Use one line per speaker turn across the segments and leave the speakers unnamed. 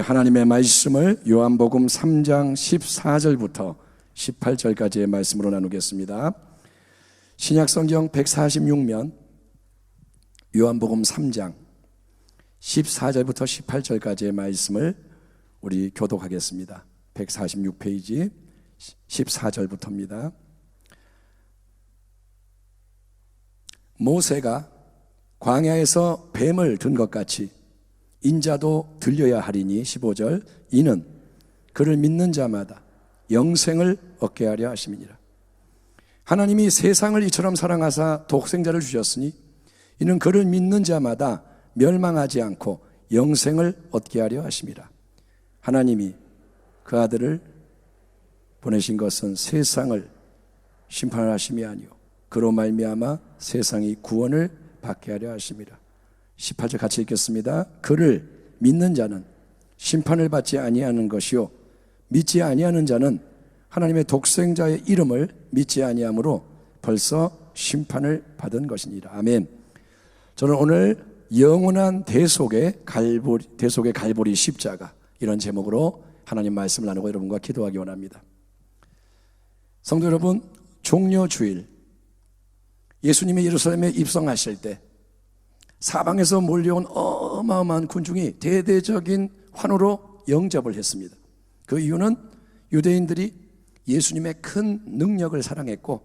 하나님의 말씀을 요한복음 3장 14절부터 18절까지의 말씀으로 나누겠습니다. 신약성경 146면 요한복음 3장 14절부터 18절까지의 말씀을 우리 교독하겠습니다. 146페이지 14절부터입니다. 모세가 광야에서 뱀을 든 것 같이 인자도 들려야 하리니 15절 이는 그를 믿는 자마다 영생을 얻게 하려 하심이니라. 하나님이 세상을 이처럼 사랑하사 독생자를 주셨으니 이는 그를 믿는 자마다 멸망하지 않고 영생을 얻게 하려 하심이라. 하나님이 그 아들을 보내신 것은 세상을 심판하심이 아니요 그로 말미암아 세상이 구원을 받게 하려 하심이라. 18절 같이 읽겠습니다. 그를 믿는 자는 심판을 받지 아니하는 것이요 믿지 아니하는 자는 하나님의 독생자의 이름을 믿지 아니하므로 벌써 심판을 받은 것이니라. 아멘. 저는 오늘 영원한 대속의 갈보리 십자가, 이런 제목으로 하나님 말씀을 나누고 여러분과 기도하기 원합니다. 성도 여러분, 종려주일 예수님이 예루살렘에 입성하실 때 사방에서 몰려온 어마어마한 군중이 대대적인 환호로 영접을 했습니다. 그 이유는 유대인들이 예수님의 큰 능력을 사랑했고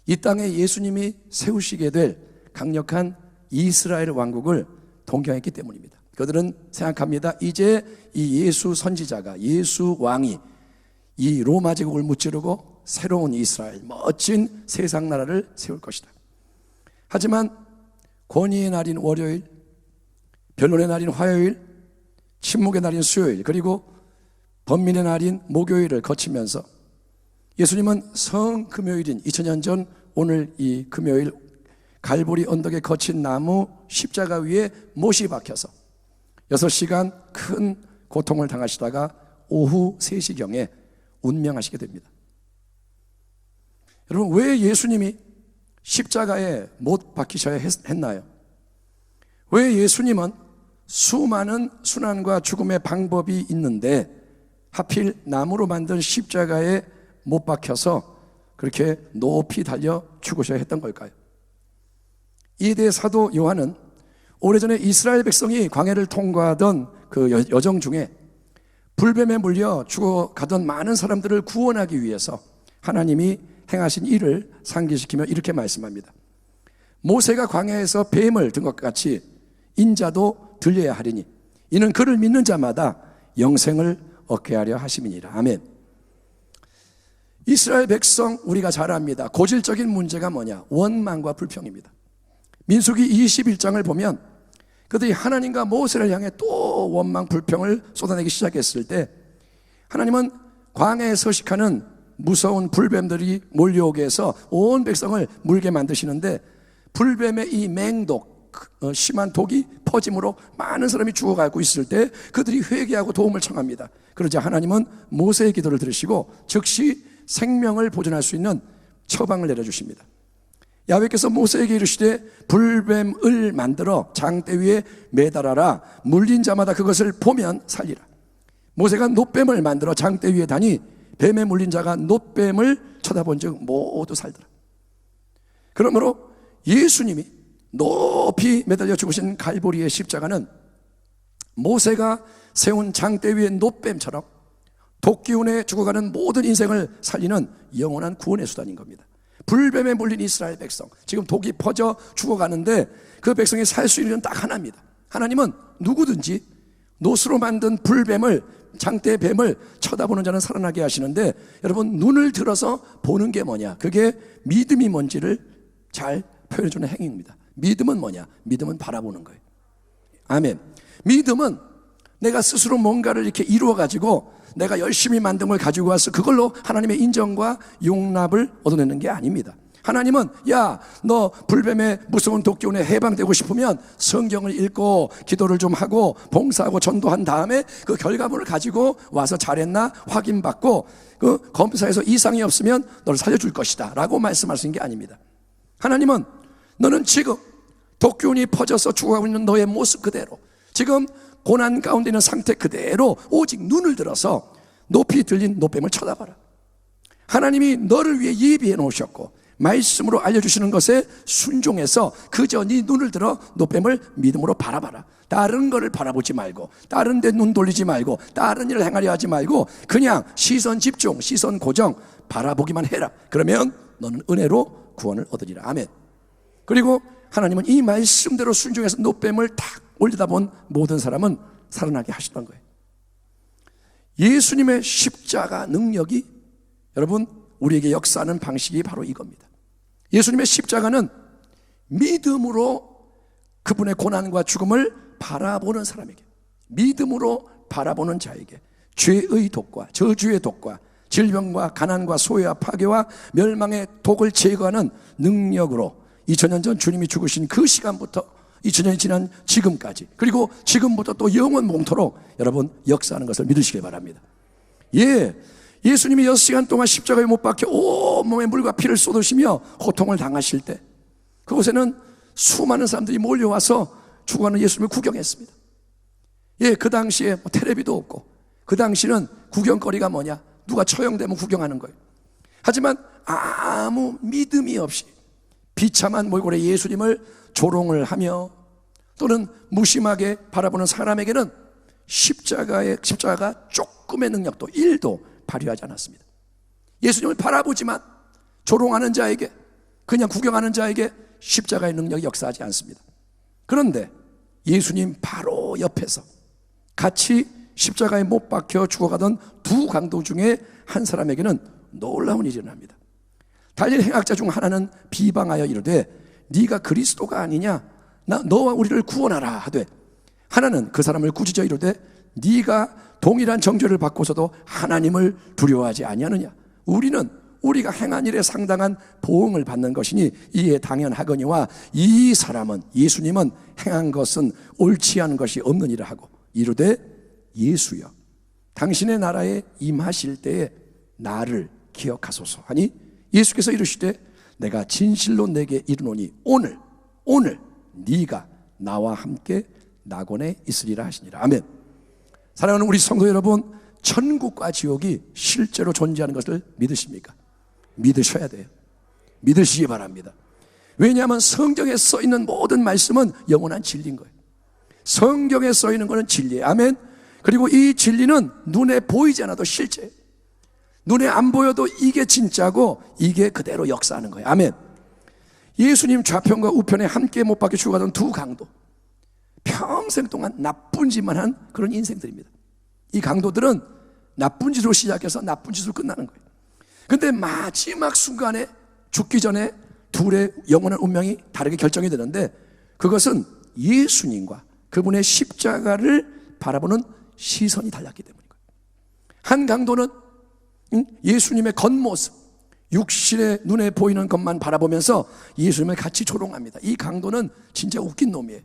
이 땅에 예수님이 세우시게 될 강력한 이스라엘 왕국을 동경했기 때문입니다. 그들은 생각합니다. 이제 이 예수 선지자가, 예수 왕이 이 로마 제국을 무찌르고 새로운 이스라엘, 멋진 세상 나라를 세울 것이다. 하지만 권위의 날인 월요일, 변론의 날인 화요일, 침묵의 날인 수요일, 그리고 번민의 날인 목요일을 거치면서 예수님은 성금요일인 2000년 전 오늘 이 금요일 갈보리 언덕에 거친 나무 십자가 위에 못이 박혀서 6시간 큰 고통을 당하시다가 오후 3시경에 운명하시게 됩니다. 여러분, 왜 예수님이 십자가에 못 박히셔야 했나요? 왜 예수님은 수많은 순환과 죽음의 방법이 있는데 하필 나무로 만든 십자가에 못 박혀서 그렇게 높이 달려 죽으셔야 했던 걸까요? 이에 대해 사도 요한은 오래전에 이스라엘 백성이 광야를 통과하던 그 여정 중에 불뱀에 물려 죽어가던 많은 사람들을 구원하기 위해서 하나님이 행하신 일을 상기시키며 이렇게 말씀합니다. 모세가 광야에서 뱀을 든 것 같이 인자도 들려야 하리니 이는 그를 믿는 자마다 영생을 얻게 하려 하심이니라. 아멘. 이스라엘 백성 우리가 잘 압니다. 고질적인 문제가 뭐냐? 원망과 불평입니다. 민수기 21장을 보면 그들이 하나님과 모세를 향해 또 원망 불평을 쏟아내기 시작했을 때 하나님은 광야에 서식하는 무서운 불뱀들이 몰려오게 해서 온 백성을 물게 만드시는데 불뱀의 이 맹독, 심한 독이 퍼짐으로 많은 사람이 죽어가고 있을 때 그들이 회개하고 도움을 청합니다. 그러자 하나님은 모세의 기도를 들으시고 즉시 생명을 보존할 수 있는 처방을 내려주십니다. 야훼께서 모세에게 이르시되 불뱀을 만들어 장대 위에 매달아라. 물린 자마다 그것을 보면 살리라. 모세가 놋뱀을 만들어 장대 위에 다니 뱀에 물린 자가 놋뱀을 쳐다본 즉 모두 살더라. 그러므로 예수님이 높이 매달려 죽으신 갈보리의 십자가는 모세가 세운 장대 위의 놋뱀처럼 독기운에 죽어가는 모든 인생을 살리는 영원한 구원의 수단인 겁니다. 불뱀에 물린 이스라엘 백성, 지금 독이 퍼져 죽어가는데 그 백성이 살 수 있는 건 딱 하나입니다. 하나님은 누구든지 놋으로 만든 불뱀을, 장대 뱀을 쳐다보는 자는 살아나게 하시는데 여러분, 눈을 들어서 보는 게 뭐냐? 그게 믿음이 뭔지를 잘 표현해주는 행위입니다. 믿음은 뭐냐? 믿음은 바라보는 거예요. 아멘. 믿음은 내가 스스로 뭔가를 이렇게 이루어가지고 내가 열심히 만든 걸 가지고 와서 그걸로 하나님의 인정과 용납을 얻어내는 게 아닙니다. 하나님은 야, 너 불뱀의 무서운 독기운에 해방되고 싶으면 성경을 읽고 기도를 좀 하고 봉사하고 전도한 다음에 그 결과물을 가지고 와서 잘했나 확인받고 그 검사에서 이상이 없으면 너를 살려줄 것이다 라고 말씀하시는 게 아닙니다. 하나님은 너는 지금 독기운이 퍼져서 죽어가고 있는 너의 모습 그대로, 지금 고난 가운데 있는 상태 그대로 오직 눈을 들어서 높이 들린 노뱀을 쳐다봐라. 하나님이 너를 위해 예비해 놓으셨고 말씀으로 알려주시는 것에 순종해서 그저 네 눈을 들어 노뱀을 믿음으로 바라봐라. 다른 거를 바라보지 말고, 다른 데 눈 돌리지 말고, 다른 일을 행하려 하지 말고 그냥 시선 집중, 시선 고정, 바라보기만 해라. 그러면 너는 은혜로 구원을 얻으리라. 아멘. 그리고 하나님은 이 말씀대로 순종해서 노뱀을 탁 올려다본 모든 사람은 살아나게 하시던 거예요. 예수님의 십자가 능력이 여러분 우리에게 역사하는 방식이 바로 이겁니다. 예수님의 십자가는 믿음으로 그분의 고난과 죽음을 바라보는 사람에게, 믿음으로 바라보는 자에게 죄의 독과 저주의 독과 질병과 가난과 소외와 파괴와 멸망의 독을 제거하는 능력으로 2000년 전 주님이 죽으신 그 시간부터 2000년이 지난 지금까지, 그리고 지금부터 또 영원 몽토록 여러분 역사하는 것을 믿으시길 바랍니다. 예수님이 6시간 동안 십자가에 못 박혀 온몸에 물과 피를 쏟으시며 고통을 당하실 때 그곳에는 수많은 사람들이 몰려와서 죽어가는 예수님을 구경했습니다. 그 당시에 텔레비도 없고 그 당시는 구경거리가 뭐냐, 누가 처형되면 구경하는 거예요. 하지만 아무 믿음이 없이 비참한 몰골의 예수님을 조롱을 하며 또는 무심하게 바라보는 사람에게는 십자가가 조금의 능력도 1도 발휘하지 않았습니다. 예수님을 바라보지만 조롱하는 자에게, 그냥 구경하는 자에게 십자가의 능력이 역사하지 않습니다. 그런데 예수님 바로 옆에서 같이 십자가에 못 박혀 죽어가던 두 강도 중에 한 사람에게는 놀라운 일이 일어납니다. 달린 행악자 중 하나는 비방하여 이르되 네가 그리스도가 아니냐, 너와 우리를 구원하라 하되, 하나는 그 사람을 꾸짖어 이르되 네가 동일한 정죄를 받고서도 하나님을 두려워하지 아니하느냐. 우리가 행한 일에 상당한 보응을 받는 것이니 이에 당연하거니와 이 사람은, 예수님은 행한 것은 옳지 않은 것이 없느니라 하고 이르되 예수여 당신의 나라에 임하실 때에 나를 기억하소서 하니 예수께서 이르시되 내가 진실로 내게 이르노니 오늘 네가 나와 함께 낙원에 있으리라 하시니라. 아멘. 사랑하는 우리 성도 여러분, 천국과 지옥이 실제로 존재하는 것을 믿으십니까? 믿으셔야 돼요. 믿으시기 바랍니다. 왜냐하면 성경에 써있는 모든 말씀은 영원한 진리인 거예요. 성경에 써있는 것은 진리예요. 아멘. 그리고 이 진리는 눈에 보이지 않아도 실제, 눈에 안 보여도 이게 진짜고 이게 그대로 역사하는 거예요. 아멘. 예수님 좌편과 우편에 함께 못 박혀 죽어가던 두 강도, 평생 동안 나쁜 짓만 한 그런 인생들입니다. 이 강도들은 나쁜 짓으로 시작해서 나쁜 짓으로 끝나는 거예요. 근데 마지막 순간에 죽기 전에 둘의 영원한 운명이 다르게 결정이 되는데 그것은 예수님과 그분의 십자가를 바라보는 시선이 달랐기 때문인 거예요. 한 강도는 예수님의 겉모습, 육신의 눈에 보이는 것만 바라보면서 예수님을 같이 조롱합니다. 이 강도는 진짜 웃긴 놈이에요.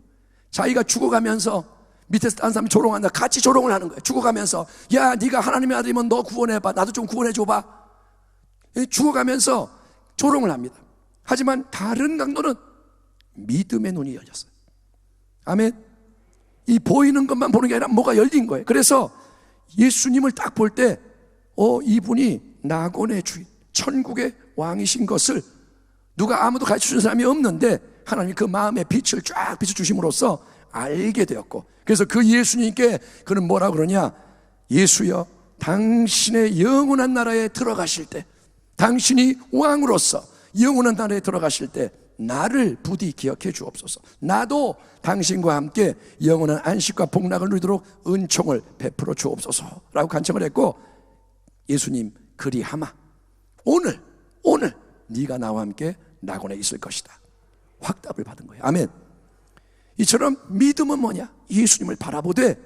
자기가 죽어가면서 밑에서 딴 사람이 조롱한다, 같이 조롱을 하는 거예요. 죽어가면서 야 네가 하나님의 아들이면 너 구원해봐, 나도 좀 구원해줘봐. 죽어가면서 조롱을 합니다. 하지만 다른 강도는 믿음의 눈이 열렸어요. 아멘. 이 보이는 것만 보는 게 아니라 뭐가 열린 거예요. 그래서 예수님을 딱 볼 때 이분이 낙원의 주인, 천국의 왕이신 것을 누가 아무도 가르쳐준 사람이 없는데 하나님이 그 마음에 빛을 쫙 비춰주심으로써 알게 되었고, 그래서 그 예수님께 그는 뭐라 그러냐, 예수여 당신의 영원한 나라에 들어가실 때, 당신이 왕으로서 영원한 나라에 들어가실 때 나를 부디 기억해 주옵소서. 나도 당신과 함께 영원한 안식과 복락을 누리도록 은총을 베풀어 주옵소서 라고 간청을 했고, 예수님 그리하마 오늘 네가 나와 함께 낙원에 있을 것이다, 확답을 받은 거예요. 아멘. 이처럼 믿음은 뭐냐, 예수님을 바라보되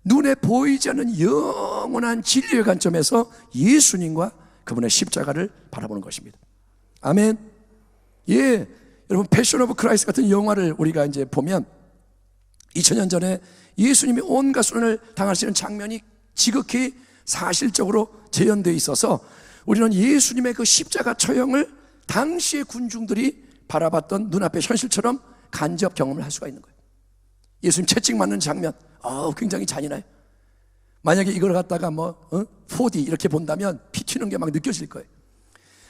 눈에 보이지 않는 영원한 진리의 관점에서 예수님과 그분의 십자가를 바라보는 것입니다. 아멘. 여러분 패션 오브 크라이스트 같은 영화를 우리가 이제 보면 2000년 전에 예수님이 온갖 수련을 당하시는 장면이 지극히 사실적으로 재현되어 있어서 우리는 예수님의 그 십자가 처형을 당시의 군중들이 바라봤던 눈앞의 현실처럼 간접 경험을 할 수가 있는 거예요. 예수님 채찍 맞는 장면, 굉장히 잔인해요. 만약에 이걸 갖다가 4D 이렇게 본다면 피 튀는 게 막 느껴질 거예요.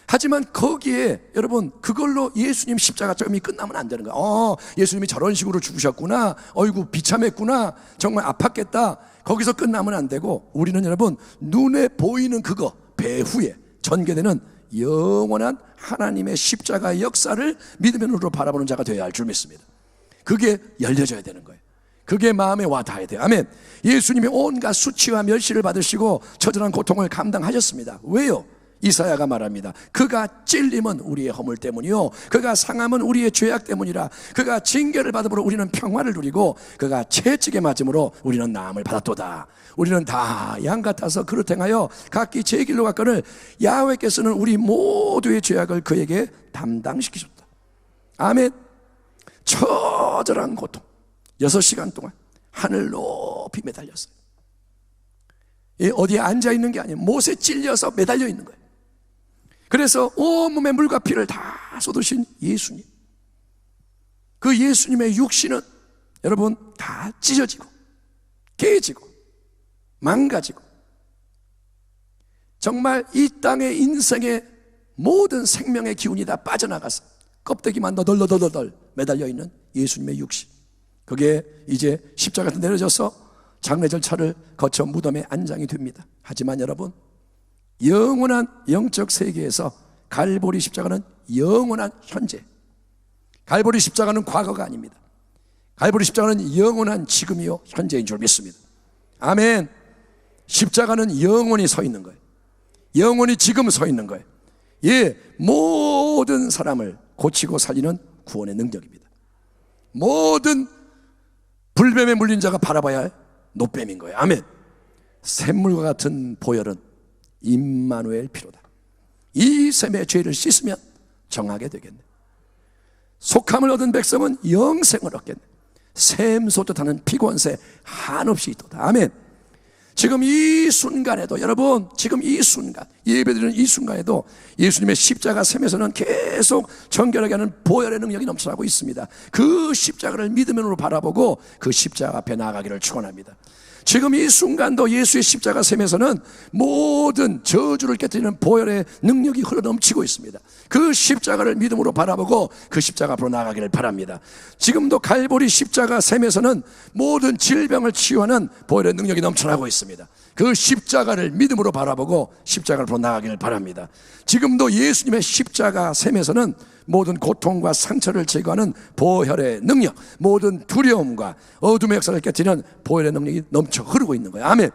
하지만 거기에 여러분, 그걸로 예수님 십자가점이 끝나면 안 되는 거예요. 예수님이 저런 식으로 죽으셨구나, 어이구 비참했구나, 정말 아팠겠다, 거기서 끝나면 안 되고, 우리는 여러분 눈에 보이는 그거 배후에 전개되는 영원한 하나님의 십자가의 역사를 믿음의 눈으로 바라보는 자가 되어야 할 줄 믿습니다. 그게 열려져야 되는 거예요. 그게 마음에 와 닿아야 돼요. 아멘. 예수님이 온갖 수치와 멸시를 받으시고 처절한 고통을 감당하셨습니다. 왜요? 이사야가 말합니다. 그가 찔림은 우리의 허물 때문이요, 그가 상함은 우리의 죄악 때문이라. 그가 징계를 받음으로 우리는 평화를 누리고 그가 채찍에 맞음으로 우리는 나음을 받았도다. 우리는 다 양 같아서 그릇 행하여 각기 제 길로 갔거늘 야훼께서는 우리 모두의 죄악을 그에게 담당시키셨다. 아멘. 처절한 고통 6시간 동안 하늘 높이 매달렸어요. 어디에 앉아있는 게 아니에요. 못에 찔려서 매달려 있는 거예요. 그래서 온몸에 물과 피를 다 쏟으신 예수님, 그 예수님의 육신은 여러분 다 찢어지고 깨지고 망가지고, 정말 이 땅의 인생의 모든 생명의 기운이 다 빠져나가서 껍데기만 너덜너덜 매달려 있는 예수님의 육신, 그게 이제 십자가에서 내려져서 장례 절차를 거쳐 무덤에 안장이 됩니다. 하지만 여러분, 영원한 영적 세계에서 갈보리 십자가는 영원한 현재, 갈보리 십자가는 과거가 아닙니다. 갈보리 십자가는 영원한 지금이요 현재인 줄 믿습니다. 아멘. 십자가는 영원히 서 있는 거예요. 영원히 지금 서 있는 거예요. 모든 사람을 고치고 살리는 구원의 능력입니다. 모든 불뱀에 물린 자가 바라봐야 할 노뱀인 거예요. 아멘. 샘물과 같은 보혈은 임마누엘 피로다. 이 샘의 죄를 씻으면 정하게 되겠네. 속함을 얻은 백성은 영생을 얻겠네. 샘 솟듯하는 피곤새 한없이 있도다. 아멘. 지금 이 순간에도 여러분, 지금 이 순간, 예배드리는 이 순간에도 예수님의 십자가 샘에서는 계속 정결하게 하는 보혈의 능력이 넘쳐나고 있습니다. 그 십자가를 믿음의 눈으로 바라보고 그 십자가 앞에 나아가기를 축원합니다. 지금 이 순간도 예수의 십자가 샘에서는 모든 저주를 깨뜨리는 보혈의 능력이 흘러넘치고 있습니다. 그 십자가를 믿음으로 바라보고 그 십자가 앞으로 나아가기를 바랍니다. 지금도 갈보리 십자가 샘에서는 모든 질병을 치유하는 보혈의 능력이 넘쳐나고 있습니다. 그 십자가를 믿음으로 바라보고 십자가 앞으로 나아가기를 바랍니다. 지금도 예수님의 십자가 샘에서는 모든 고통과 상처를 제거하는 보혈의 능력, 모든 두려움과 어둠의 역사를 깨뜨리는 보혈의 능력이 넘쳐 흐르고 있는 거예요. 아멘.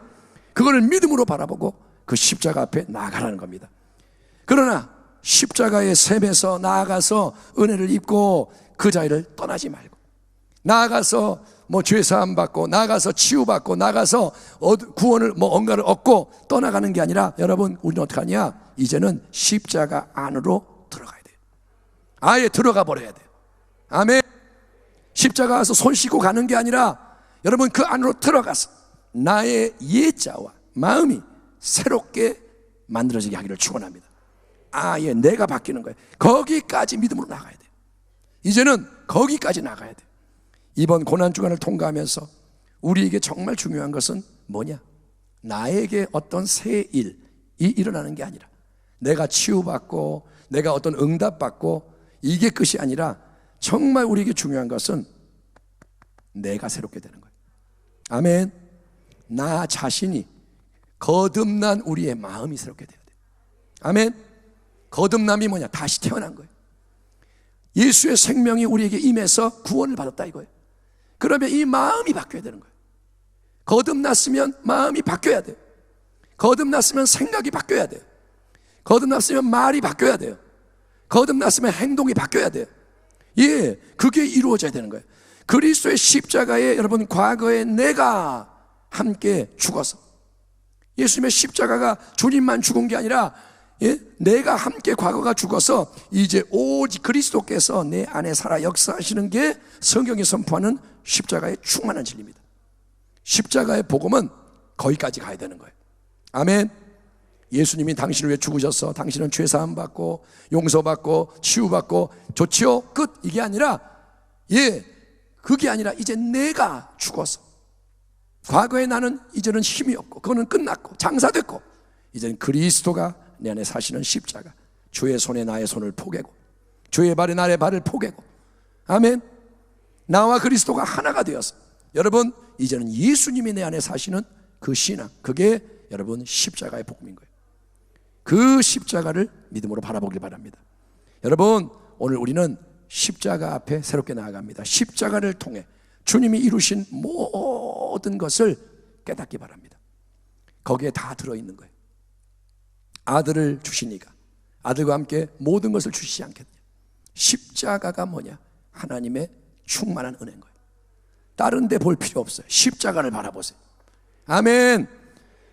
그거를 믿음으로 바라보고 그 십자가 앞에 나아가라는 겁니다. 그러나 십자가의 샘에서 나아가서 은혜를 입고 그 자리를 떠나지 말고, 나아가서 죄사함 받고, 나아가서 치유받고, 나아가서 구원을 뭔가를 얻고 떠나가는 게 아니라, 여러분, 우리는 어떻게 하냐? 이제는 십자가 안으로 들어가야 돼요. 아예 들어가 버려야 돼요. 아멘. 십자가 가서 손 씻고 가는 게 아니라, 여러분 그 안으로 들어가서 나의 옛자와 마음이 새롭게 만들어지게 하기를 축원합니다. 아예 내가 바뀌는 거예요. 거기까지 믿음으로 나가야 돼요. 이제는 거기까지 나가야 돼요. 이번 고난주간을 통과하면서 우리에게 정말 중요한 것은 뭐냐? 나에게 어떤 새 일이 일어나는 게 아니라, 내가 치유받고 내가 어떤 응답받고 이게 끝이 아니라, 정말 우리에게 중요한 것은 내가 새롭게 되는 거예요. 아멘. 나 자신이, 거듭난 우리의 마음이 새롭게 돼야 돼요. 아멘. 거듭남이 뭐냐? 다시 태어난 거예요. 예수의 생명이 우리에게 임해서 구원을 받았다 이거예요. 그러면 이 마음이 바뀌어야 되는 거예요. 거듭났으면 마음이 바뀌어야 돼요. 거듭났으면 생각이 바뀌어야 돼요. 거듭났으면 말이 바뀌어야 돼요. 거듭났으면 행동이 바뀌어야 돼요. 그게 이루어져야 되는 거예요. 그리스도의 십자가에 여러분, 과거에 내가 함께 죽어서, 예수님의 십자가가 주님만 죽은 게 아니라 내가 함께 과거가 죽어서 이제 오직 그리스도께서 내 안에 살아 역사하시는 게 성경이 선포하는 십자가의 충만한 진리입니다. 십자가의 복음은 거기까지 가야 되는 거예요. 아멘. 예수님이 당신을 위해 죽으셔서 당신은 죄사함 받고 용서받고 치유받고 좋지요 끝, 이게 아니라 그게 아니라 이제 내가 죽어서, 과거에 나는 이제는 힘이 없고 그거는 끝났고 장사됐고, 이제는 그리스도가 내 안에 사시는 십자가, 주의 손에 나의 손을 포개고 주의 발에 나의 발을 포개고, 아멘. 나와 그리스도가 하나가 되어서, 여러분 이제는 예수님이 내 안에 사시는 그 신앙, 그게 여러분 십자가의 복음인 거예요. 그 십자가를 믿음으로 바라보길 바랍니다. 여러분 오늘 우리는 십자가 앞에 새롭게 나아갑니다. 십자가를 통해 주님이 이루신 모든 것을 깨닫기 바랍니다. 거기에 다 들어있는 거예요. 아들을 주시니까 아들과 함께 모든 것을 주시지 않겠냐. 십자가가 뭐냐? 하나님의 충만한 은혜인 거예요. 다른 데 볼 필요 없어요. 십자가를 바라보세요. 아멘.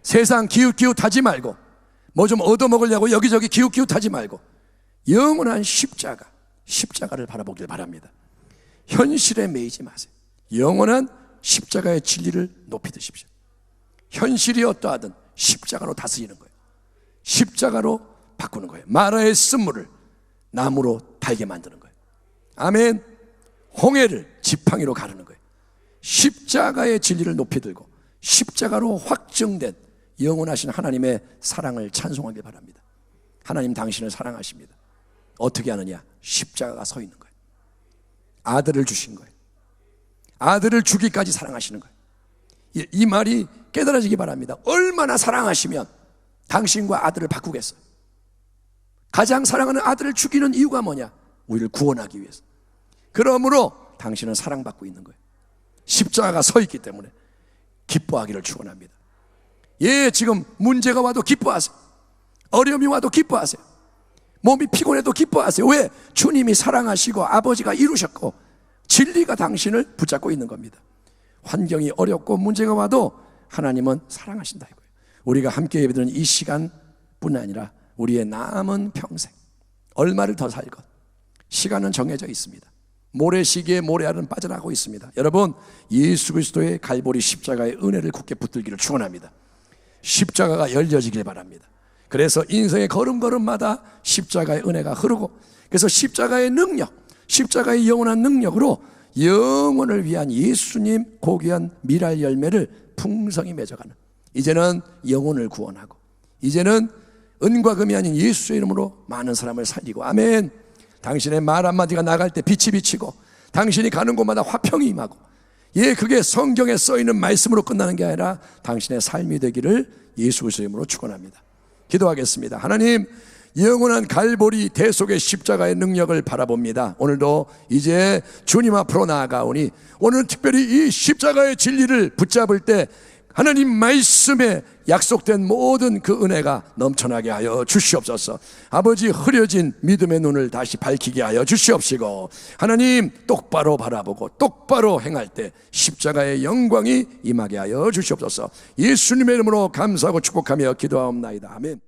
세상 기웃기웃하지 말고, 뭐 좀 얻어먹으려고 여기저기 기웃기웃하지 말고, 영원한 십자가를 바라보길 바랍니다. 현실에 매이지 마세요. 영원한 십자가의 진리를 높이 드십시오. 현실이 어떠하든 십자가로 다스리는 거예요. 십자가로 바꾸는 거예요. 마라의 쓴물을 나무로 달게 만드는 거예요. 아멘. 홍해를 지팡이로 가르는 거예요. 십자가의 진리를 높이 들고 십자가로 확정된 영원하신 하나님의 사랑을 찬송하길 바랍니다. 하나님 당신을 사랑하십니다. 어떻게 하느냐? 십자가가 서 있는 거예요. 아들을 주신 거예요. 아들을 주기까지 사랑하시는 거예요. 이 말이 깨달아지기 바랍니다. 얼마나 사랑하시면 당신과 아들을 바꾸겠어요? 가장 사랑하는 아들을 죽이는 이유가 뭐냐? 우리를 구원하기 위해서. 그러므로 당신은 사랑받고 있는 거예요. 십자가가 서 있기 때문에 기뻐하기를 축원합니다. 예, 지금 문제가 와도 기뻐하세요. 어려움이 와도 기뻐하세요. 몸이 피곤해도 기뻐하세요. 왜? 주님이 사랑하시고 아버지가 이루셨고 진리가 당신을 붙잡고 있는 겁니다. 환경이 어렵고 문제가 와도 하나님은 사랑하신다 이거예요. 우리가 함께 예배드리는 이 시간뿐 아니라 우리의 남은 평생, 얼마를 더 살 것, 시간은 정해져 있습니다. 모래시계에 모래알은 빠져나가고 있습니다. 여러분, 예수 그리스도의 갈보리 십자가의 은혜를 굳게 붙들기를 축원합니다. 십자가가 열려지길 바랍니다. 그래서 인생의 걸음걸음마다 십자가의 은혜가 흐르고, 그래서 십자가의 능력, 십자가의 영원한 능력으로 영원을 위한 예수님 고귀한 미랄 열매를 풍성히 맺어가는, 이제는 영혼을 구원하고 이제는 은과 금이 아닌 예수의 이름으로 많은 사람을 살리고, 아멘. 당신의 말 한마디가 나갈 때 빛이 비치고 당신이 가는 곳마다 화평이 임하고, 예, 그게 성경에 써있는 말씀으로 끝나는 게 아니라 당신의 삶이 되기를 예수 그리스도의 이름으로 축원합니다. 기도하겠습니다. 하나님, 영원한 갈보리 대속의 십자가의 능력을 바라봅니다. 오늘도 이제 주님 앞으로 나아가오니 오늘 특별히 이 십자가의 진리를 붙잡을 때 하나님 말씀에 약속된 모든 그 은혜가 넘쳐나게 하여 주시옵소서. 아버지, 흐려진 믿음의 눈을 다시 밝히게 하여 주시옵시고, 하나님 똑바로 바라보고 똑바로 행할 때 십자가의 영광이 임하게 하여 주시옵소서. 예수님의 이름으로 감사하고 축복하며 기도하옵나이다. 아멘.